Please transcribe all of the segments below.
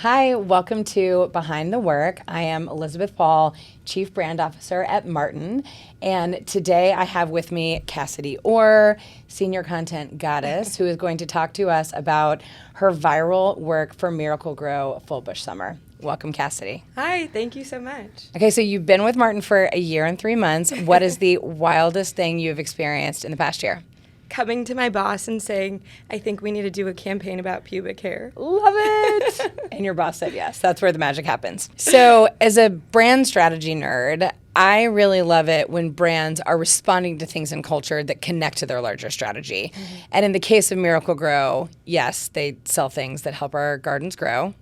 Hi, welcome to Behind the Work. I am Elizabeth Paul, Chief Brand Officer at Martin, and today I have with me Cassidy Orr, Senior Content Goddess, who is going to talk to us about her viral work for Miracle-Gro Full Bush Summer. Welcome, Cassidy. Hi, thank you so much. Okay, so you've been with Martin for a year and 3 months. What is the wildest thing you've experienced in the past year? Coming to my boss and saying, I think we need to do a campaign about pubic hair. Love it. And your boss said yes. That's where the magic happens. So as a brand strategy nerd, I really love it when brands are responding to things in culture that connect to their larger strategy. Mm-hmm. And in the case of Miracle-Gro, yes, they sell things that help our gardens grow.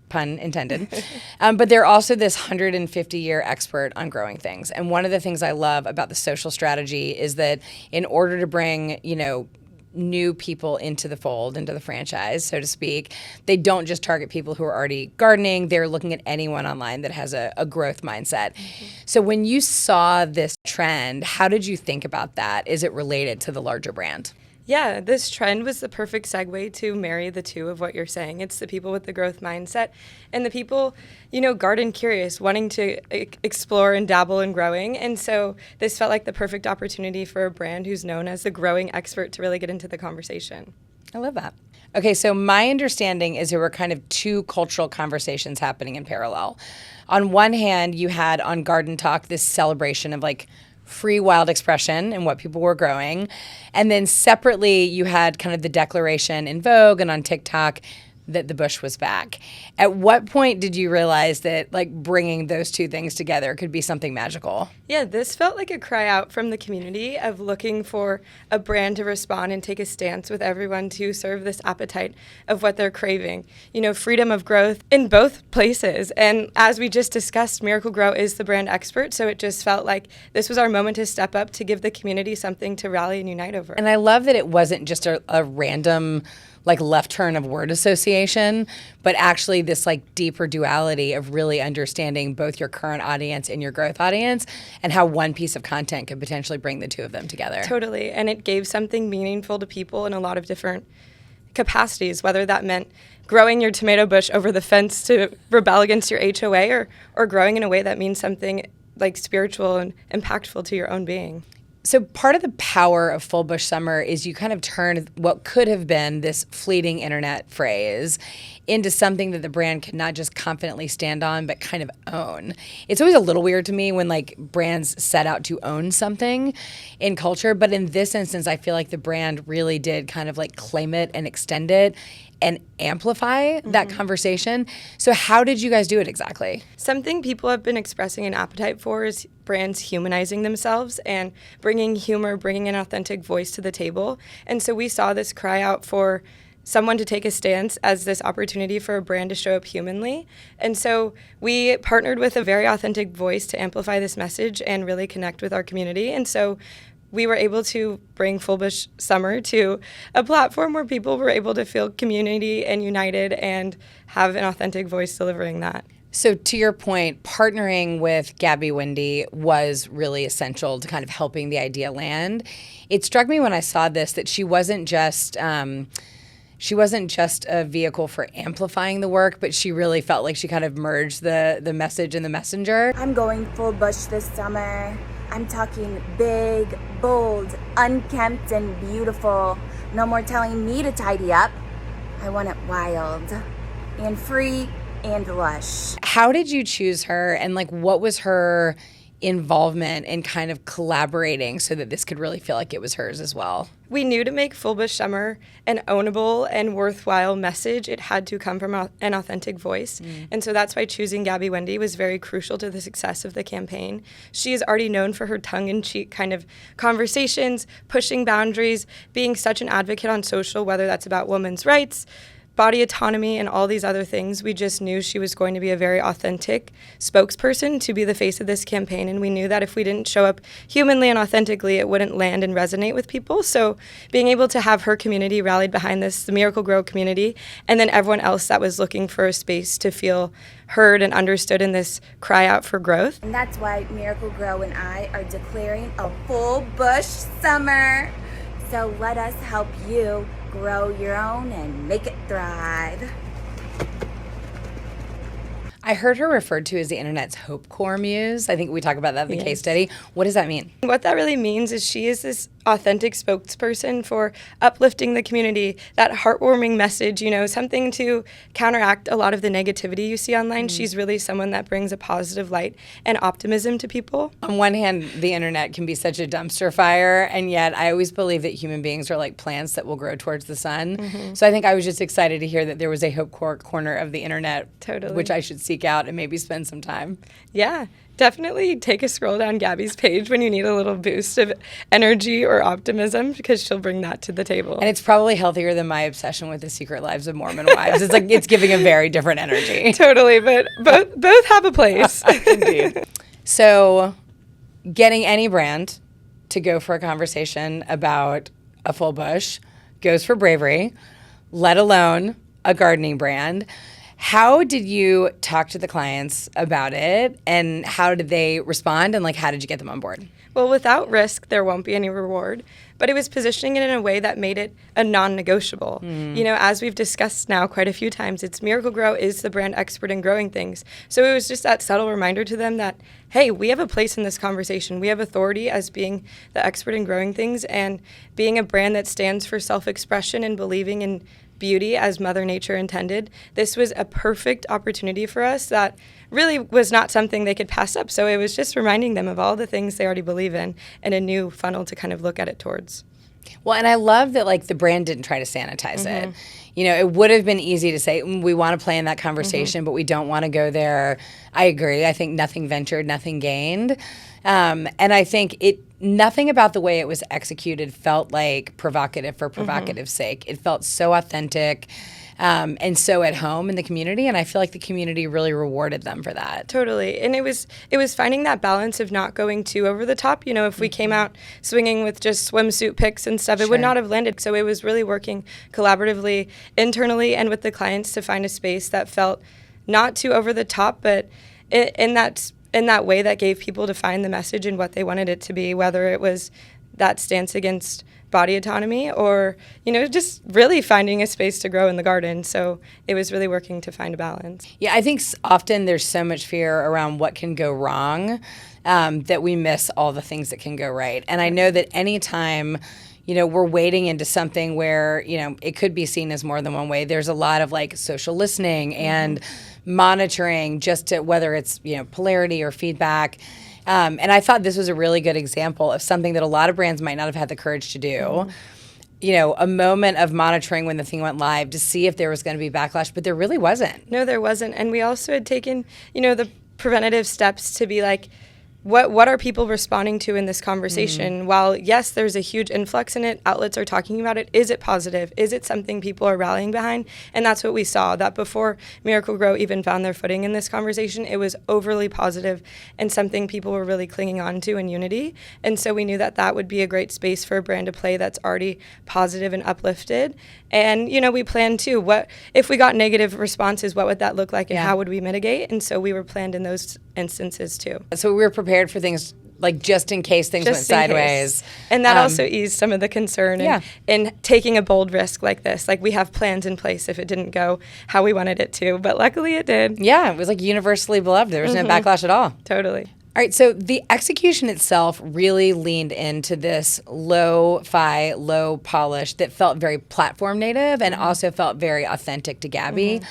Pun intended. But they're also this 150-year expert on growing things. And one of the things I love about the social strategy is that in order to bring, new people into the fold, into the franchise, so to speak, they don't just target people who are already gardening. They're looking at anyone online that has a growth mindset. Mm-hmm. So when you saw this trend, how did you think about that? Is it related to the larger brand? Yeah, this trend was the perfect segue to marry the two of what you're saying. It's the people with the growth mindset and the people, garden curious, wanting to explore and dabble in growing. And so this felt like the perfect opportunity for a brand who's known as the growing expert to really get into the conversation. I love that. Okay, so my understanding is there were kind of two cultural conversations happening in parallel. On one hand, you had on Garden Talk this celebration of free wild expression and what people were growing. And then separately, you had kind of the declaration in Vogue and on TikTok that the bush was back. At what point did you realize that bringing those two things together could be something magical? Yeah, this felt like a cry out from the community of looking for a brand to respond and take a stance with everyone to serve this appetite of what they're craving. Freedom of growth in both places. And as we just discussed, Miracle-Gro is the brand expert, so it just felt like this was our moment to step up to give the community something to rally and unite over. And I love that it wasn't just a random left turn of word association, but actually this deeper duality of really understanding both your current audience and your growth audience and how one piece of content could potentially bring the two of them together. Totally. And it gave something meaningful to people in a lot of different capacities, whether that meant growing your tomato bush over the fence to rebel against your HOA or growing in a way that means something spiritual and impactful to your own being. So part of the power of Full Bush Summer is you kind of turn what could have been this fleeting internet phrase into something that the brand could not just confidently stand on, but kind of own. It's always a little weird to me when brands set out to own something in culture, but in this instance, I feel like the brand really did kind of claim it and extend it and amplify that conversation. So how did you guys do it exactly? Something people have been expressing an appetite for is brands humanizing themselves and bringing humor, bringing an authentic voice to the table. And so we saw this cry out for someone to take a stance as this opportunity for a brand to show up humanly. And so we partnered with a very authentic voice to amplify this message and really connect with our community. And so we were able to bring Full Bush Summer to a platform where people were able to feel community and united and have an authentic voice delivering that. So to your point, partnering with Gabby Wendy was really essential to kind of helping the idea land. It struck me when I saw this that she wasn't just a vehicle for amplifying the work, but she really felt like she kind of merged the message and the messenger. I'm going full bush this summer. I'm talking big, bold, unkempt, and beautiful. No more telling me to tidy up. I want it wild and free and lush. How did you choose her, and what was her involvement in kind of collaborating so that this could really feel like it was hers as well? We knew to make Full Bush Summer an ownable and worthwhile message, it had to come from an authentic voice. And so that's why choosing Gabby Wendy was very crucial to the success of the campaign. She is already known for her tongue-in-cheek kind of conversations, pushing boundaries, being such an advocate on social, whether that's about women's rights, body autonomy, and all these other things. We just knew she was going to be a very authentic spokesperson to be the face of this campaign, and we knew that if we didn't show up humanly and authentically, it wouldn't land and resonate with people. So being able to have her community rallied behind this, the Miracle-Gro community, and then everyone else that was looking for a space to feel heard and understood in this cry out for growth. And that's why Miracle-Gro and I are declaring a full bush summer. So let us help you grow your own and make it thrive. I heard her referred to as the internet's Hope Corps muse. I think we talk about that in the case Yes. study. What does that mean? What that really means is she is this authentic spokesperson for uplifting the community, that heartwarming message, something to counteract a lot of the negativity you see online. She's really someone that brings a positive light and optimism to people. On one hand, the internet can be such a dumpster fire, and yet I always believe that human beings are like plants that will grow towards the sun. So I think I was just excited to hear that there was a Hope Corps corner of the internet, Totally. which I should seek out and maybe spend some time. Yeah, definitely take a scroll down Gabby's page when you need a little boost of energy or optimism, because she'll bring that to the table. And it's probably healthier than my obsession with the Secret Lives of Mormon Wives. It's like it's giving a very different energy. Totally, but both have a place. Indeed. So getting any brand to go for a conversation about a full bush goes for bravery, let alone a gardening brand. How did you talk to the clients about it, and how did they respond, and how did you get them on board? Well, without risk, there won't be any reward. But it was positioning it in a way that made it a non-negotiable. As we've discussed now quite a few times, it's Miracle-Gro is the brand expert in growing things. So it was just that subtle reminder to them that, hey, we have a place in this conversation. We have authority as being the expert in growing things, and being a brand that stands for self-expression and believing in beauty as Mother Nature intended. This was a perfect opportunity for us that really was not something they could pass up. So it was just reminding them of all the things they already believe in and a new funnel to kind of look at it towards. Well, and I love that the brand didn't try to sanitize it. It would have been easy to say, we want to play in that conversation, but we don't want to go there. I agree. I think nothing ventured, nothing gained. And I think nothing about the way it was executed felt like provocative for provocative's sake. It felt so authentic and so at home in the community, and I feel like the community really rewarded them for that. Totally. And it was finding that balance of not going too over the top. If we came out swinging with just swimsuit pics and stuff, it would not have landed. So it was really working collaboratively internally and with the clients to find a space that felt not too over the top, but in that way that gave people to find the message and what they wanted it to be, whether it was that stance against body autonomy or, just really finding a space to grow in the garden. So it was really working to find a balance. Yeah, I think often there's so much fear around what can go wrong that we miss all the things that can go right. And I know that anytime we're wading into something where, it could be seen as more than one way, there's a lot of social listening and monitoring just to whether it's, polarity or feedback. And I thought this was a really good example of something that a lot of brands might not have had the courage to do. A moment of monitoring when the thing went live to see if there was going to be backlash, but there really wasn't. No, there wasn't. And we also had taken, the preventative steps to be like, what are people responding to in this conversation? While, yes, there's a huge influx in it, outlets are talking about it, is it positive? Is it something people are rallying behind? And that's what we saw, that before Miracle-Gro even found their footing in this conversation, it was overly positive and something people were really clinging on to in unity. And so we knew that would be a great space for a brand to play that's already positive and uplifted. And, we planned too, what if we got negative responses, what would that look like and how would we mitigate? And so we were planned in those instances too. So we were prepared for things just in case things went sideways. And that also eased some of the concern in taking a bold risk like this. We have plans in place if it didn't go how we wanted it to, but luckily it did. Yeah, it was universally beloved. There was no backlash at all. Totally. All right, so the execution itself really leaned into this low-fi, low polish that felt very platform native and also felt very authentic to Gabby.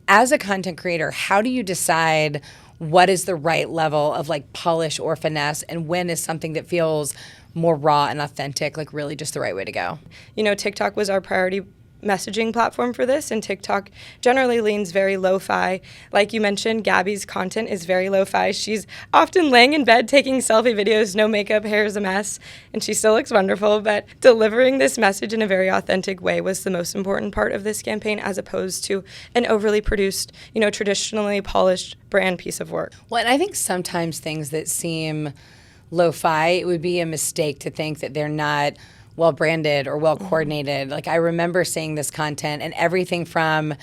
As a content creator, how do you decide what is the right level of polish or finesse, and when is something that feels more raw and authentic, really just the right way to go? TikTok was our priority messaging platform for this, and TikTok generally leans very lo-fi. Like you mentioned, Gabby's content is very lo-fi. She's often laying in bed taking selfie videos, no makeup, hair is a mess, and she still looks wonderful, but delivering this message in a very authentic way was the most important part of this campaign, as opposed to an overly produced, traditionally polished brand piece of work. Well, and I think sometimes things that seem lo-fi, it would be a mistake to think that they're not well branded or well coordinated. I remember seeing this content and everything from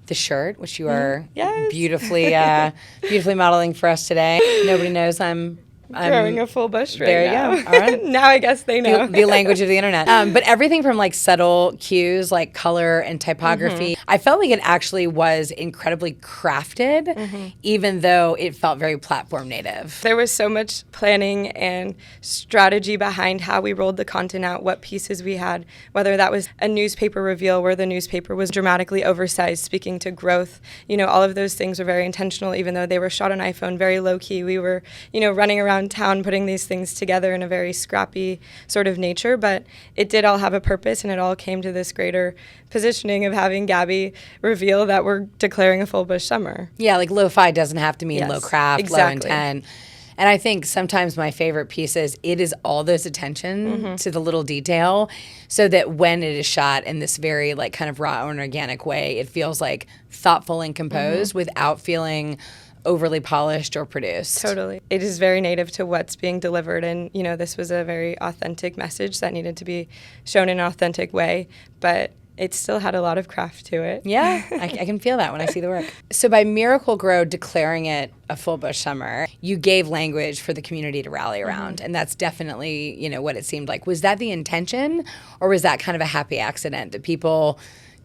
the shirt, which you are beautifully modeling for us today. Nobody knows I'm Growing a full bush right there now. You go. All right. Now I guess they know. The language of the internet. But everything from like subtle cues like color and typography, I felt like it actually was incredibly crafted, even though it felt very platform native. There was so much planning and strategy behind how we rolled the content out, what pieces we had, whether that was a newspaper reveal where the newspaper was dramatically oversized, speaking to growth. All of those things were very intentional, even though they were shot on iPhone, very low key. We were, running around town putting these things together in a very scrappy sort of nature, but it did all have a purpose, and it all came to this greater positioning of having Gabby reveal that we're declaring a full bush summer. Yeah, like lo-fi doesn't have to mean low craft, exactly. low intent. And I think sometimes my favorite piece is it is all this attention to the little detail, so that when it is shot in this very like kind of raw and organic way, it feels like thoughtful and composed without feeling overly polished or produced. Totally. It is very native to what's being delivered, and this was a very authentic message that needed to be shown in an authentic way, but it still had a lot of craft to it. Yeah, I can feel that when I see the work. So by Miracle-Gro declaring it a full bush summer, you gave language for the community to rally around, and that's definitely, what it seemed like. Was that the intention, or was that kind of a happy accident that people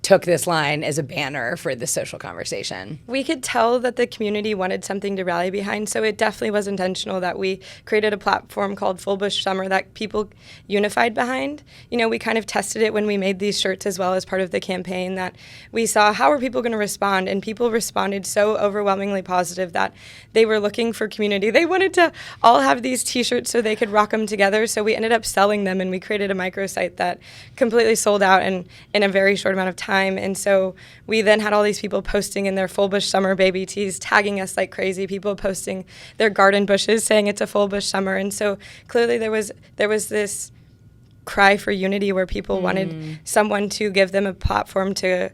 took this line as a banner for the social conversation? We could tell that the community wanted something to rally behind, so it definitely was intentional that we created a platform called Full Bush Summer that people unified behind. We kind of tested it when we made these shirts as well as part of the campaign, that we saw how are people going to respond, and people responded so overwhelmingly positive that they were looking for community. They wanted to all have these t-shirts so they could rock them together, so we ended up selling them, and we created a microsite that completely sold out in a very short amount of time. And so we then had all these people posting in their full bush summer baby tees, tagging us like crazy, people posting their garden bushes saying it's a full bush summer. And so clearly there was this cry for unity where people wanted someone to give them a platform to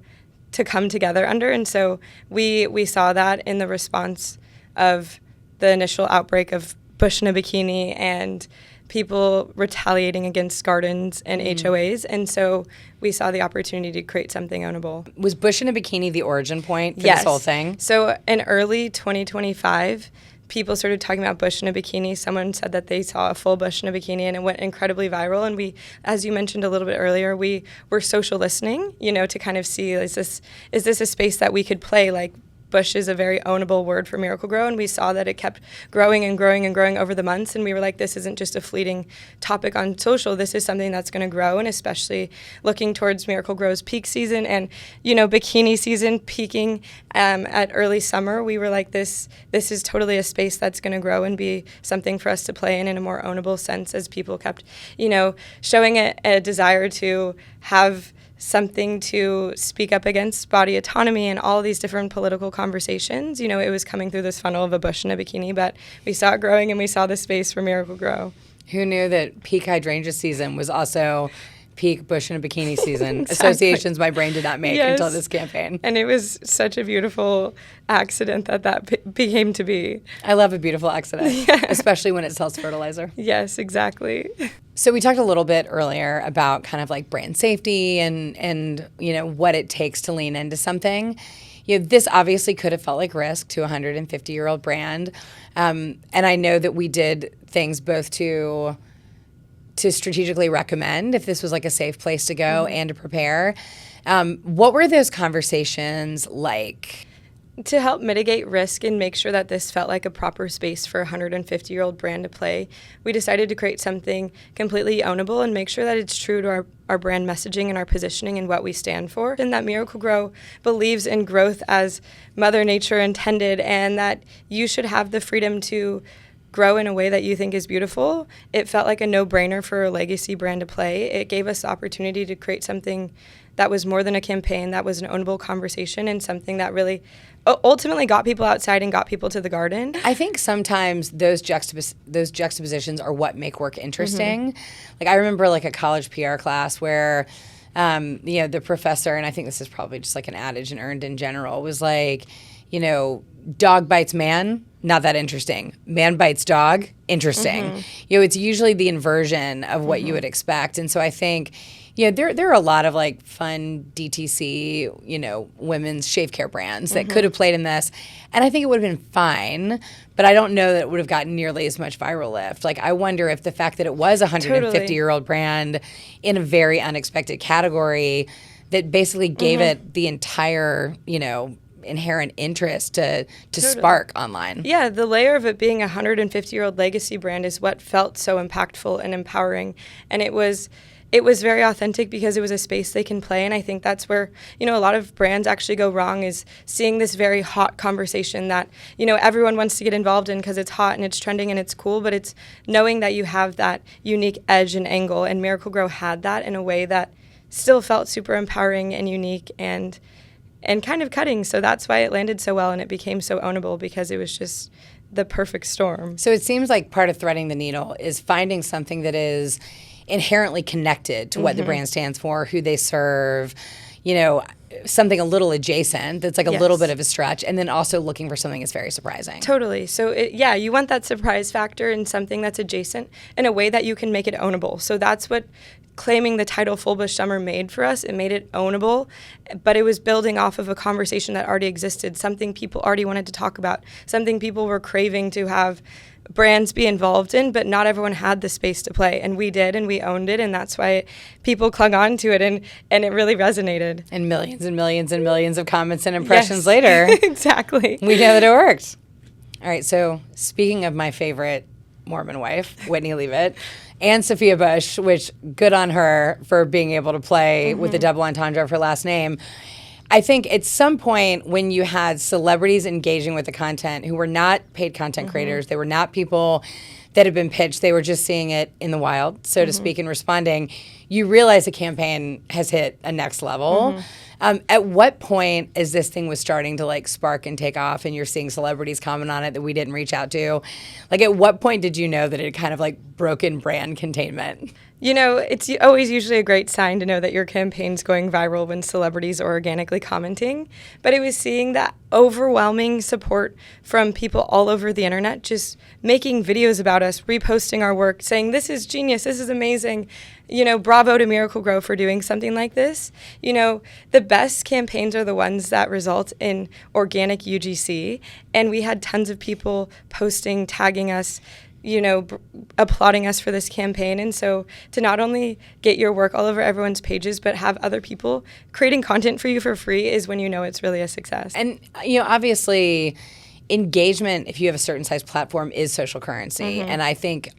come together under. And so we saw that in the response of the initial outbreak of bush in a bikini and people retaliating against gardens and HOAs. And so we saw the opportunity to create something ownable. Was bush in a bikini the origin point for Yes. this whole thing? So in early 2025, people started talking about bush in a bikini. Someone said that they saw a full bush in a bikini, and it went incredibly viral. And we, as you mentioned a little bit earlier, we were social listening, to kind of see, is this a space that we could play? Like, bush is a very ownable word for Miracle-Gro, and we saw that it kept growing and growing and growing over the months, and we were like, this isn't just a fleeting topic on social, this is something that's going to grow, and especially looking towards Miracle-Gro's peak season and, bikini season peaking at early summer, we were like, this is totally a space that's going to grow and be something for us to play in a more ownable sense, as people kept, showing a desire to have something to speak up against body autonomy and all these different political conversations. It was coming through this funnel of a bush in a bikini, but we saw it growing, and we saw the space for Miracle-Gro. Who knew that peak hydrangea season was also peak bush in a bikini season? Exactly. Associations my brain did not make until this campaign. And it was such a beautiful accident that became to be. I love a beautiful accident, especially when it sells fertilizer. Yes, exactly. So we talked a little bit earlier about kind of like brand safety and what it takes to lean into something. This obviously could have felt like risk to a 150-year-old brand. And I know that we did things both to strategically recommend if this was like a safe place to go and to prepare. What were those conversations like? To help mitigate risk and make sure that this felt like a proper space for a 150-year-old brand to play, we decided to create something completely ownable and make sure that it's true to our brand messaging and our positioning and what we stand for, and that Miracle-Gro believes in growth as Mother Nature intended, and that you should have the freedom to grow in a way that you think is beautiful. It felt like a no-brainer for a legacy brand to play. It gave us the opportunity to create something that was more than a campaign, that was an ownable conversation, and something that really ultimately got people outside and got people to the garden. I think sometimes those juxtapositions are what make work interesting. Like I remember like a college PR class where the professor, and I think this is probably just like an adage and earned in general, was like, dog bites man, not that interesting. Man bites dog, interesting. It's usually the inversion of what you would expect. And so I think, Yeah, there are a lot of like fun DTC, women's shave care brands that could have played in this. And I think it would have been fine, but I don't know that it would have gotten nearly as much viral lift. Like, I wonder if the fact that it was a 150-year-old brand in a very unexpected category that basically gave it the entire, inherent interest to spark online. Yeah, the layer of it being a 150-year-old legacy brand is what felt so impactful and empowering. And it was very authentic because it was a space they can play. And I think that's where, a lot of brands actually go wrong, is seeing this very hot conversation that, everyone wants to get involved in because it's hot and it's trending and it's cool, but it's knowing that you have that unique edge and angle. And Miracle-Gro had that in a way that still felt super empowering and unique and kind of cutting. So that's why it landed so well and it became so ownable, because it was just the perfect storm. So it seems like part of threading the needle is finding something that is inherently connected to what the brand stands for, who they serve, something a little adjacent that's like a little bit of a stretch, and then also looking for something that's very surprising. Totally. So you want that surprise factor in something that's adjacent in a way that you can make it ownable. So that's what claiming the title Full Bush Summer made for us. It made it ownable, but it was building off of a conversation that already existed, something people already wanted to talk about, something people were craving to have brands be involved in, but not everyone had the space to play. And we did, and we owned it, and that's why people clung on to it, and it really resonated. And millions and millions and millions of comments and impressions later. Exactly. We know that it worked. All right, so speaking of my favorite Mormon wife, Whitney Leavitt, and Sophia Bush, which good on her for being able to play with the double entendre of her last name. I think at some point when you had celebrities engaging with the content who were not paid content creators, they were not people that had been pitched, they were just seeing it in the wild, so to speak, and responding, you realize the campaign has hit a next level. At what point is this thing was starting to like spark and take off and you're seeing celebrities comment on it that we didn't reach out to? Like, at what point did you know that it had kind of like broken brand containment? It's always usually a great sign to know that your campaign's going viral when celebrities are organically commenting. But it was seeing that overwhelming support from people all over the internet, just making videos about us, reposting our work, saying, this is genius, this is amazing. Bravo to Miracle-Gro for doing something like this. The best campaigns are the ones that result in organic UGC. And we had tons of people posting, tagging us, applauding us for this campaign. And so to not only get your work all over everyone's pages, but have other people creating content for you for free is when you know it's really a success. And, obviously engagement, if you have a certain size platform, is social currency. And I think,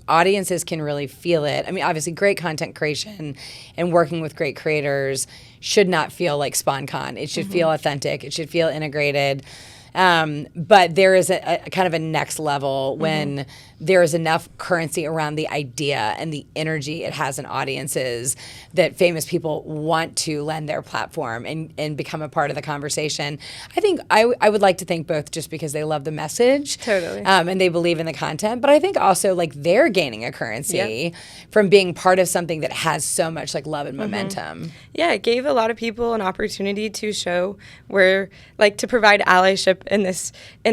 audiences can really feel it. I mean, obviously great content creation and working with great creators should not feel like SponCon. It should feel authentic. It should feel integrated. But there is a kind of a next level when there is enough currency around the idea and the energy it has in audiences that famous people want to lend their platform and become a part of the conversation. I think I would like to think both just because they love the message. Totally. And they believe in the content, but I think also like they're gaining a currency from being part of something that has so much like love and momentum. Yeah, it gave a lot of people an opportunity to show where, like, to provide allyship in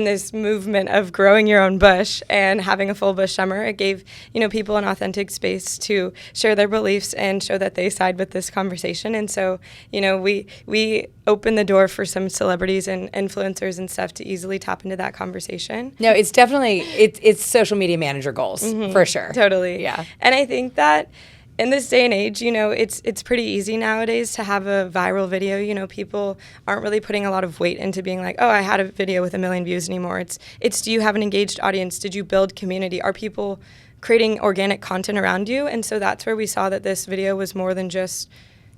this movement of growing your own bush and having a full bush summer. It gave people an authentic space to share their beliefs and show that they side with this conversation. And so we opened the door for some celebrities and influencers and stuff to easily tap into that conversation. No, it's definitely it's social media manager goals for sure. Totally. Yeah. And I think that in this day and age, it's pretty easy nowadays to have a viral video. People aren't really putting a lot of weight into being like, oh, I had a video with 1 million views anymore. It's do you have an engaged audience? Did you build community? Are people creating organic content around you? And so that's where we saw that this video was more than just,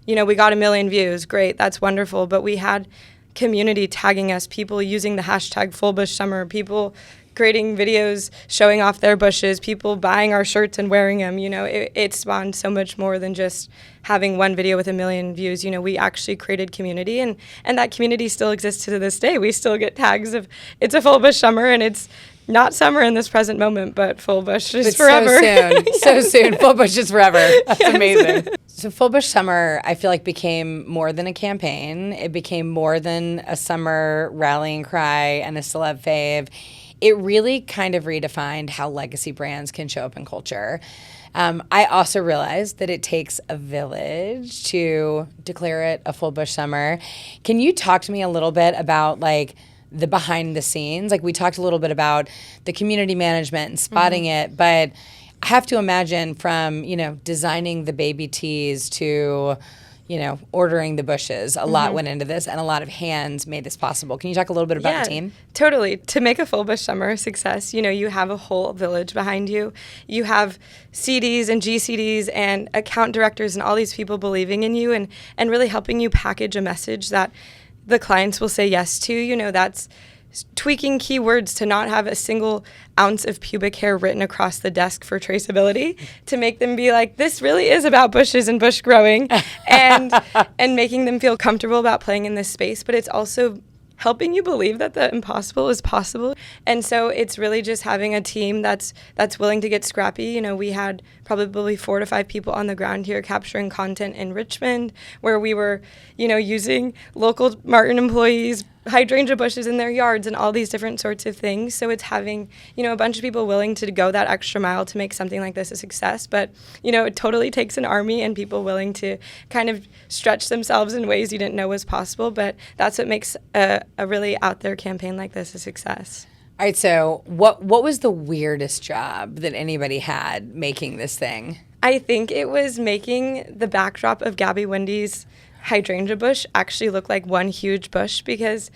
we got 1 million views. Great, that's wonderful. But we had community tagging us, people using the hashtag #FullBushSummer, people creating videos showing off their bushes, people buying our shirts and wearing them. It spawned so much more than just having one video with 1 million views. We actually created community, and that community still exists to this day. We still get tags of it's a full bush summer, and it's not summer in this present moment, but full bush is forever. So soon. So soon. Full bush is forever. That's amazing. So Full Bush Summer, I feel like, became more than a campaign. It became more than a summer rallying cry and a celeb fave. It really kind of redefined how legacy brands can show up in culture. I also realized that it takes a village to declare it a full bush summer. Can you talk to me a little bit about like the behind the scenes? Like we talked a little bit about the community management and spotting it, but I have to imagine from, designing the baby teas to, ordering the bushes, a lot went into this and a lot of hands made this possible. Can you talk a little bit about the team? Totally. To make a full bush summer a success, you have a whole village behind you. You have CDs and GCDs and account directors and all these people believing in you and really helping you package a message that the clients will say yes to. That's tweaking keywords to not have a single ounce of pubic hair written across the desk for traceability, to make them be like, this really is about bushes and bush growing, and making them feel comfortable about playing in this space. But it's also helping you believe that the impossible is possible. And so it's really just having a team that's willing to get scrappy. We had probably 4 to 5 people on the ground here capturing content in Richmond, where we were, using local Martin employees, hydrangea bushes in their yards and all these different sorts of things. So it's having, a bunch of people willing to go that extra mile to make something like this a success. But, it totally takes an army and people willing to kind of stretch themselves in ways you didn't know was possible. But that's what makes a really out there campaign like this a success. All right, so what was the weirdest job that anybody had making this thing? I think it was making the backdrop of Gabby Wendy's hydrangea bush actually look like one huge bush, because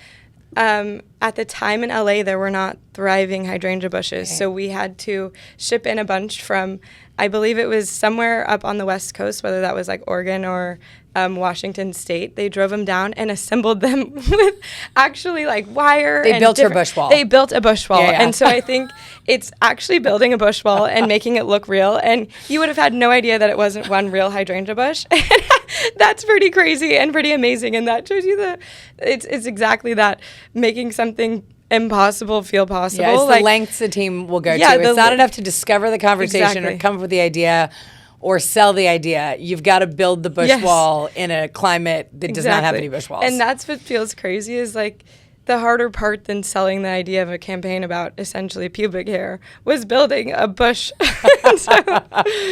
at the time in LA there were not thriving hydrangea bushes. Okay. So we had to ship in a bunch from, I believe it was somewhere up on the West Coast, whether that was like Oregon or Washington State. They drove them down and assembled them with actually like wire. They built her bush wall. They built a bush wall. Yeah. And so I think it's actually building a bush wall and making it look real. And you would have had no idea that it wasn't one real hydrangea bush. That's pretty crazy and pretty amazing. And that shows you it's exactly that, making something impossible feel possible. Yeah, it's the lengths the team will go to. It's not enough to discover the conversation or come up with the idea or sell the idea. You've got to build the bush wall in a climate that does not have any bush walls. And that's what feels crazy, is like the harder part than selling the idea of a campaign about essentially pubic hair was building a bush. So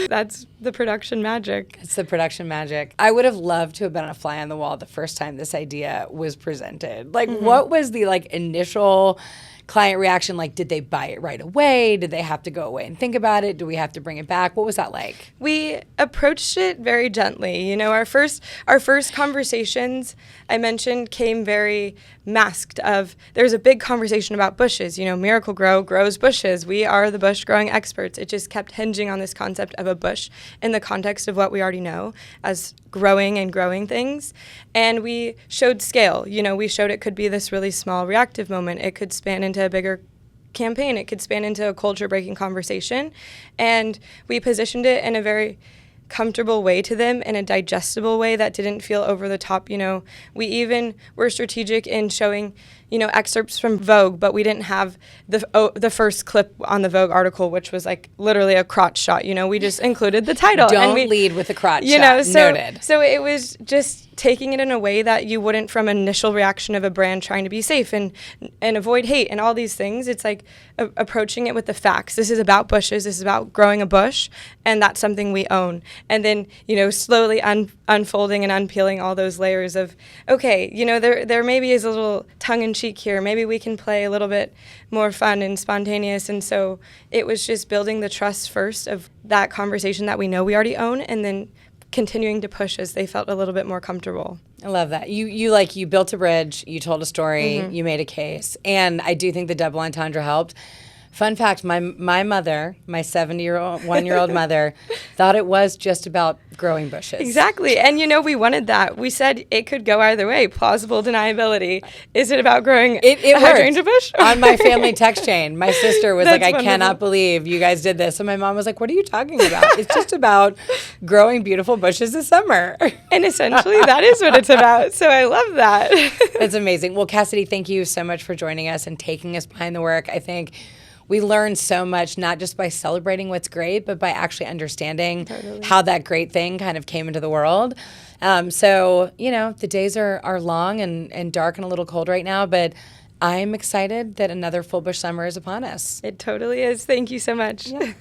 that's the production magic. It's the production magic. I would have loved to have been a fly on the wall the first time this idea was presented. Like, what was the initial client reaction? Like, did they buy it right away? Did they have to go away and think about it? Do we have to bring it back? What was that like? We approached it very gently. Our first conversations, I mentioned, came very masked of, there's a big conversation about bushes. Miracle-Gro grows bushes. We are the bush growing experts. It just kept hinging on this concept of a bush in the context of what we already know as growing and growing things. And we showed scale. We showed it could be this really small reactive moment. It could span into a bigger campaign. It could span into a culture-breaking conversation. And we positioned it in a very comfortable way to them, in a digestible way that didn't feel over the top. We even were strategic in showing excerpts from Vogue, but we didn't have the first clip on the Vogue article, which was like literally a crotch shot. We just included the title. Don't lead with a crotch shot. Noted. So it was just taking it in a way that you wouldn't from initial reaction of a brand trying to be safe and avoid hate and all these things. It's like approaching it with the facts. This is about bushes. This is about growing a bush, and that's something we own. And then, slowly unfolding and unpeeling all those layers of, okay, there maybe is a little tongue-in-cheek here. Maybe we can play a little bit more fun and spontaneous. And so it was just building the trust first of that conversation that we know we already own, and then continuing to push as they felt a little bit more comfortable. I love that. You built a bridge, you told a story, you made a case. And I do think the double entendre helped. Fun fact, my mother, my 71-year-old mother, thought it was just about growing bushes. Exactly. And, we wanted that. We said it could go either way. Plausible deniability. Is it about growing a hydrangea bush? On my family text chain, my sister was like, I wonderful. cannot believe you guys did this. And my mom was like, what are you talking about? It's just about growing beautiful bushes this summer. And essentially, that is what it's about. So I love that. That's amazing. Well, Cassidy, thank you so much for joining us and taking us behind the work. I think we learn so much, not just by celebrating what's great, but by actually understanding how that great thing kind of came into the world. So, the days are long and dark and a little cold right now, but I'm excited that another full bush summer is upon us. It totally is. Thank you so much. Yeah.